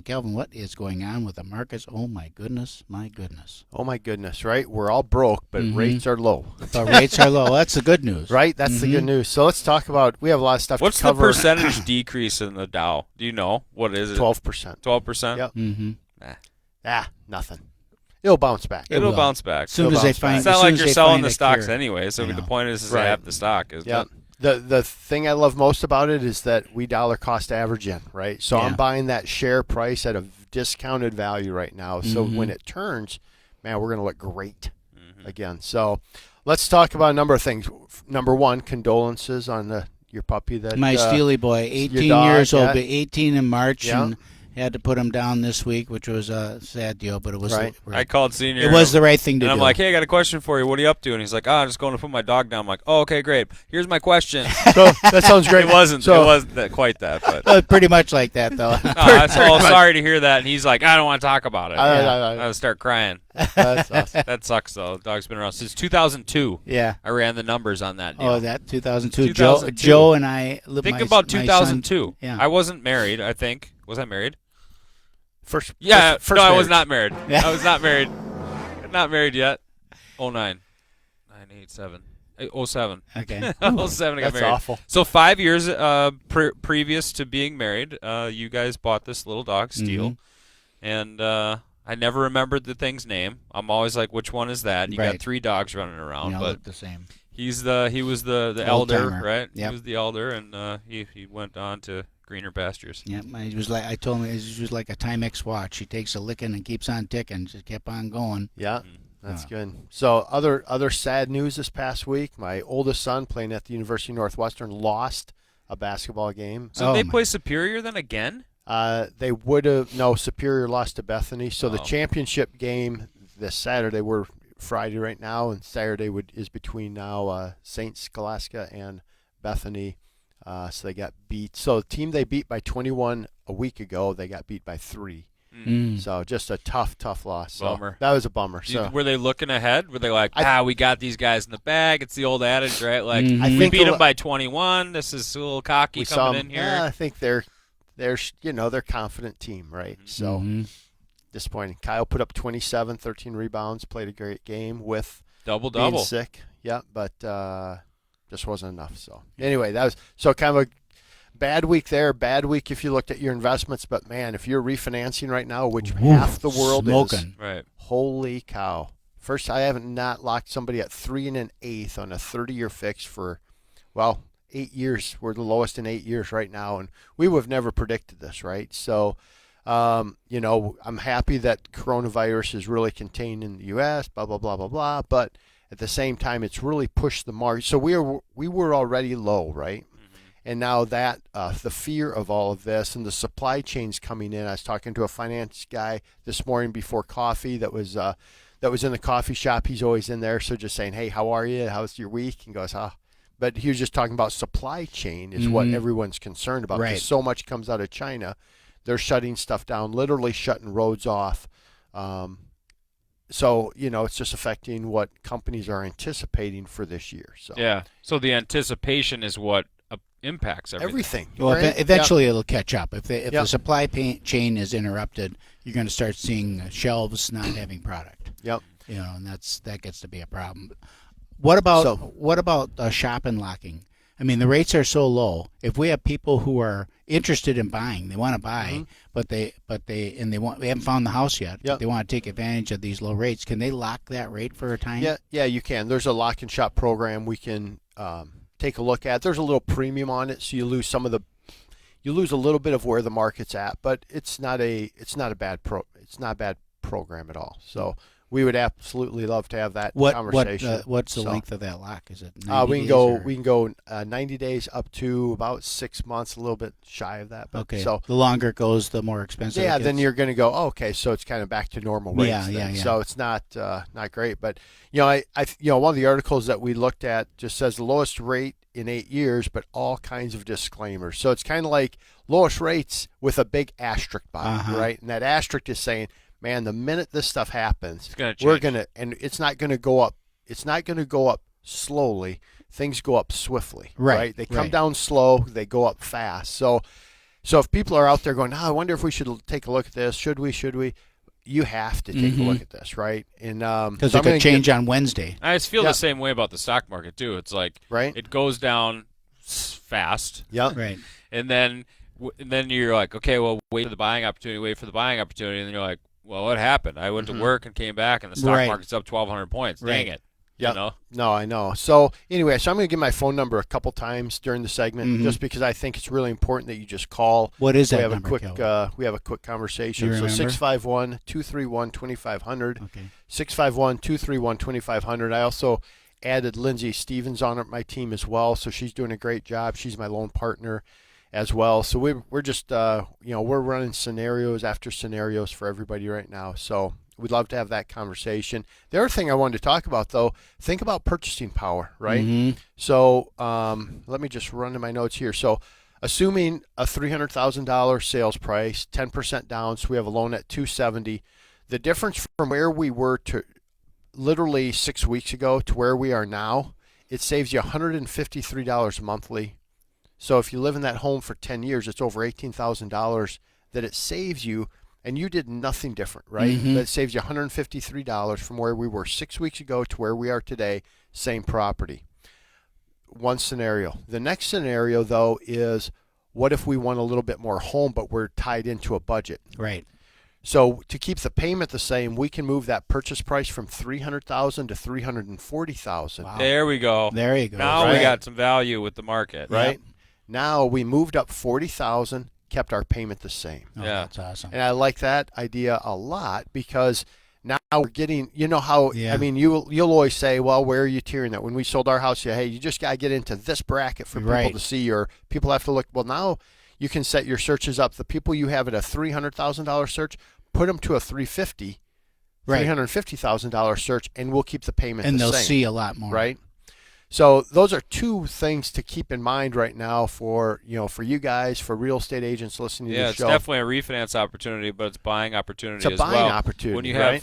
Kelvin, what is going on with the markets? Oh, my goodness. Oh, my goodness, right? We're all broke, but rates are low. But rates are low. That's the good news. Right? That's the good news. So let's talk about, we have a lot of stuff What's to cover. What's the percentage decrease in the Dow? Do you know? What is it? 12%. 12%? Yep. Nah. Nothing. It'll bounce back. It'll bounce back. As soon as they find, it's not like you're selling the stocks cure. anyway, so the point is to Right. have the stock. Isn't it? The thing I love most about it is that we dollar cost average in, right? So I'm buying that share price at a discounted value right now. So when it turns, man, we're going to look great again. So let's talk about a number of things. Number one, condolences on your puppy. My Steely boy, 18 years old, but 18 in March, and had to put him down this week, which was a sad deal, but it was right. I called Senior. It was the right thing to do. And I'm like, hey, I got a question for you. What are you up to? And he's like, I'm just going to put my dog down. I'm like, oh, okay, great. Here's my question. So that sounds great. It wasn't quite that, but pretty much like that, though. Sorry to hear that. And he's like, I don't want to talk about it. I would start crying. That's awesome. That sucks, though. The dog's been around since 2002. Yeah. I ran the numbers on that deal. Oh, that 2002. Joe and I lived Think about 2002. Yeah. I wasn't married, I think. Was I married? First I marriage. was not married. I was not married. Not married yet. 09. 9, 8, 7. 07. Okay. 07 I got That's married. awful. So 5 years previous to being married, you guys bought this little dog, Steel. And I never remembered the thing's name. I'm always like, which one is that? You got 3 dogs running around. They all but look the same. he was the elder, timer. right? Yep. He was the elder, and he went on to greener pastures. Yeah, I told him it was like a Timex watch. He takes a licking and keeps on ticking. Just kept on going. Yeah, that's good. So other sad news this past week. My oldest son, playing at the University of Northwestern, lost a basketball game. So they play Superior then again? They would have Superior lost to Bethany. So the championship game this Saturday, we're Friday right now, and Saturday is between now Saint Scholastica and Bethany. So they got beat. So the team they beat by 21 a week ago, they got beat by 3. So just a tough loss. Bummer. So that was a bummer. So were they looking ahead? Were they like, we got these guys in the bag? It's the old adage, right? Like, I we beat them by 21. This is a little cocky coming in here. Yeah, I think they're confident team, right? So disappointing. Kyle put up 27, 13 rebounds, played a great game with double-double. Being sick. Yeah, but just wasn't enough. So anyway, that was kind of a bad week there. Bad week if you looked at your investments. But man, if you're refinancing right now, which half the world is, right? Holy cow! First, I haven't not locked somebody at 3 1/8 on a 30-year fix for 8 years. We're the lowest in 8 years right now, and we would have never predicted this, right? So, I'm happy that coronavirus is really contained in the U.S. Blah blah blah blah blah, but at the same time, it's really pushed the market. So we were already low, right? And now that the fear of all of this and the supply chains coming in. I was talking to a finance guy this morning before coffee that was in the coffee shop. He's always in there, so just saying, hey, how are you? How's your week? And goes, But he was just talking about supply chain is what everyone's concerned about. Right. Because so much comes out of China. They're shutting stuff down, literally shutting roads off. So, it's just affecting what companies are anticipating for this year. So yeah. So the anticipation is what impacts everything. Well, right? Eventually it'll catch up. If the supply chain is interrupted, you're going to start seeing shelves not having product. Yep. And that gets to be a problem. What about shop and locking? I mean, the rates are so low. If we have people who are interested in buying, they want to buy, but they haven't found the house yet. Yep. They want to take advantage of these low rates. Can they lock that rate for a time? Yeah, you can. There's a lock and shop program we can take a look at. There's a little premium on it, so you lose a little bit of where the market's at, but it's not a bad program at all. So we would absolutely love to have that conversation. What's the length of that lock? Is it 90 we days can go 90 days up to about 6 months, a little bit shy of that. But okay. So the longer it goes, the more expensive. Yeah, it gets. then you're going to go, okay, so it's kind of back to normal rates. Yeah. So it's not great, but I one of the articles that we looked at just says the lowest rate in 8 years, but all kinds of disclaimers. So it's kind of like lowest rates with a big asterisk by it, right? And that asterisk is saying, man, the minute this stuff happens, and it's not going to go up. It's not going to go up slowly. Things go up swiftly, right? They come down slow, they go up fast. So So if people are out there going, I wonder if we should take a look at this. Should we? You have to take a look at this, right? And because it could change on Wednesday. I just feel the same way about the stock market too. It's like it goes down fast. Yeah. Right. And then you're like, okay, well, wait for the buying opportunity, and then you're like, well, what happened? I went to work and came back, and the stock market's up 1,200 points. Dang it. Yeah. You know? No, I know. So anyway, I'm going to give my phone number a couple times during the segment, just because I think it's really important that you just call. What is that we have number, we have a quick conversation. Do you So remember? 651-231-2500. Okay. 651-231-2500. I also added Lindsay Stevens on my team as well, so she's doing a great job. She's my loan partner as well. So we're just we're running scenarios after scenarios for everybody right now. So we'd love to have that conversation. The other thing I wanted to talk about, though, think about purchasing power, right? So let me just run to my notes here. So assuming a $300,000 sales price, 10% down, so we have a loan at $270,000. The difference from where we were to literally 6 weeks ago to where we are now, it saves you $153 monthly. So if you live in that home for 10 years, it's over $18,000 that it saves you. And you did nothing different, right? But it saves you $153 from where we were 6 weeks ago to where we are today, same property. One scenario. The next scenario, though, is what if we want a little bit more home, but we're tied into a budget? Right. So to keep the payment the same, we can move that purchase price from $300,000 to $340,000. Wow. There we go. There you go. Now we got some value with the market. Right? Yep. Now we moved up $40,000. Kept our payment the same. Oh, yeah, that's awesome. And I like that idea a lot because now we're getting, how, I mean, you'll always say, well, where are you tiering that? When we sold our house, hey, you just got to get into this bracket for people to see, or people have to look. Well, now you can set your searches up. The people you have at a $300,000 search, put them to a $350,000 search, and we'll keep the payment and the same. And they'll see a lot more. Right? So those are two things to keep in mind right now for you guys, for real estate agents listening to the show. Yeah, it's definitely a refinance opportunity, but it's buying opportunity as well. It's a buying opportunity, when you have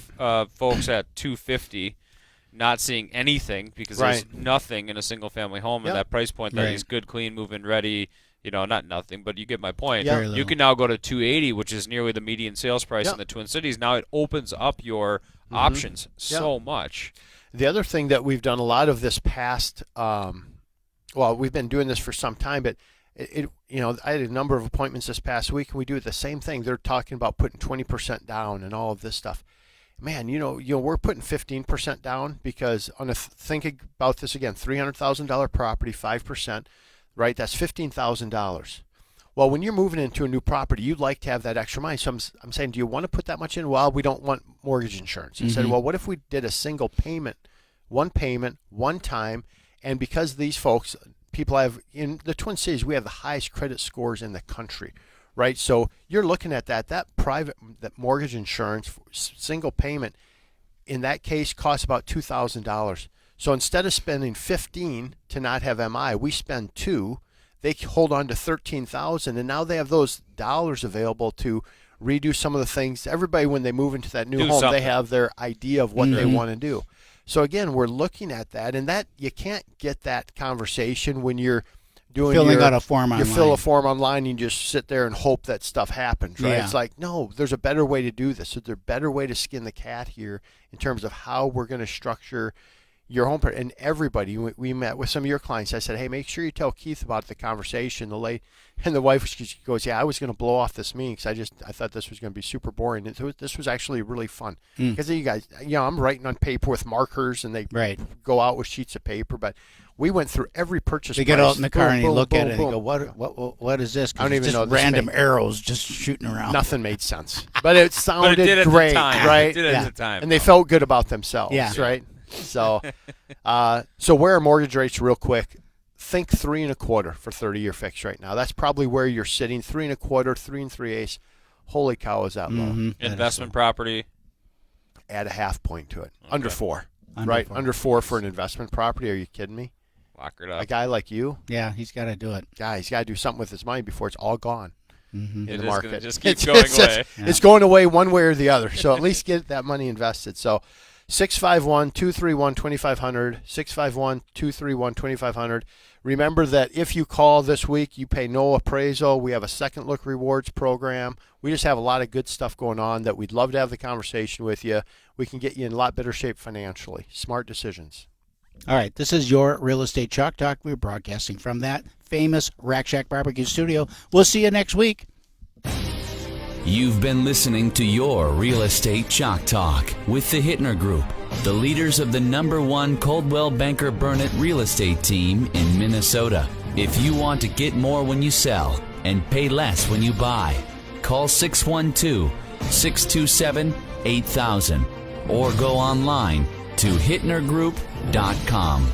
folks at $250 not seeing anything because there's nothing in a single-family home at that price point that is good, clean, move-in ready. Not nothing, but you get my point. Yeah. You can now go to $280, which is nearly the median sales price in the Twin Cities. Now it opens up your options so much. The other thing that we've done a lot of this past, we've been doing this for some time, but I had a number of appointments this past week, and we do the same thing. They're talking about putting 20% down and all of this stuff. Man, we're putting 15% down because think about this again, $300,000 property, 5%, right? That's $15,000. Well, when you're moving into a new property, you'd like to have that extra money. So I'm saying, do you want to put that much in? Well, we don't want mortgage insurance. He said, well, what if we did a single payment, one time, and because these folks, people have, in the Twin Cities, we have the highest credit scores in the country, right? So you're looking at that mortgage insurance, single payment, in that case, costs about $2,000. So instead of spending $15,000 to not have MI, we spend $2,000. They hold on to $13,000, and now they have those dollars available to redo some of the things. Everybody, when they move into that new home, they have their idea of what they want to do. So again, we're looking at that, and that you can't get that conversation when you're filling out a form online. You fill a form online, and you just sit there and hope that stuff happens, right? Yeah. It's like, no, there's a better way to do this. So there's a better way to skin the cat here in terms of how we're going to structure your home. And everybody, we met with some of your clients. I said, hey, make sure you tell Keith about the conversation. The wife, she goes, yeah, I was going to blow off this meeting because I thought this was going to be super boring. And this was actually really fun because you guys, I'm writing on paper with markers, and they go out with sheets of paper. But we went through every purchase. They get out in the car and you look at it and you go, what is this? I don't even know. Random arrows just shooting around. Nothing made sense, but it sounded great, right? It did at the time, and they felt good about themselves, right? So, where are mortgage rates real quick? Think 3.25% for 30-year fixed right now. That's probably where you're sitting. 3.25%, 3 3/8. Holy cow, is that low? Investment property. Add a half point to it. Okay. Under 4. Under 4. Under 4 for an investment property. Are you kidding me? Lock it up. A guy like you? Yeah, he's got to do it. Yeah, he's got to do something with his money before it's all gone in the market. Just keep going away. It's going away one way or the other. So at least get that money invested. So 651-231-2500, 651-231-2500. Remember that if you call this week, you pay no appraisal. We have a second look rewards program. We just have a lot of good stuff going on that we'd love to have the conversation with you. We can get you in a lot better shape financially. Smart decisions. All right, this is your Real Estate Chalk Talk. We're broadcasting from that famous Rack Shack Barbecue studio. We'll see you next week. You've been listening to your Real Estate Chalk Talk with the Hittner Group, the leaders of the #1 Coldwell Banker Burnett real estate team in Minnesota. If you want to get more when you sell and pay less when you buy, call 612-627-8000 or go online to hittnergroup.com.